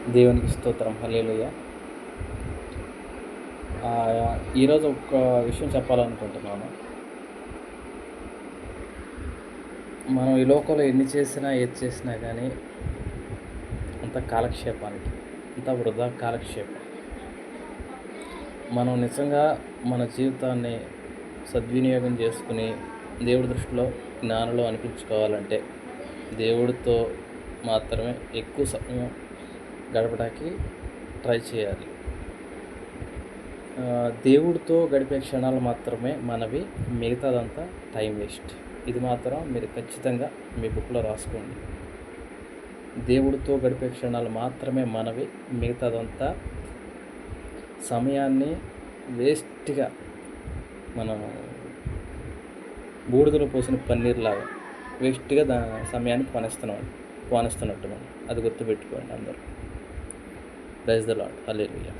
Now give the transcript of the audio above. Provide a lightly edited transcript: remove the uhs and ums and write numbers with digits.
దేవునికి స్తోత్రం. హల్లెలూయా. ఈరోజు ఒక విషయం చెప్పాలనుకుంటున్నాను. మనం ఈ లోకంలో ఎన్ని చేసినా, ఏది చేసినా కానీ అంత కాలక్షేపానికి, అంత వృధా కాలక్షేపం. మనం నిజంగా మన జీవితాన్ని సద్వినియోగం చేసుకుని దేవుడి దృష్టిలో జ్ఞానంలో అనిపించుకోవాలంటే దేవుడితో మాత్రమే ఎక్కువ సమయం గడపడానికి ట్రై చేయాలి. దేవుడితో గడిపే క్షణాలు మాత్రమే మనవి, మిగతాదంతా టైం వేస్ట్. ఇది మాత్రం మీరు ఖచ్చితంగా మీ బుక్లో రాసుకోండి. దేవుడితో గడిపే క్షణాలు మాత్రమే మనవి, మిగతాదంతా సమయాన్ని వేస్ట్గా మనం బూడిదలో పోసిన పన్నీర్లాగా వేస్ట్గా సమయాన్ని పోనిస్తున్నట్టు మనం. అది గుర్తుపెట్టుకోండి అందరూ. Praise the lord. హల్లెలూయా.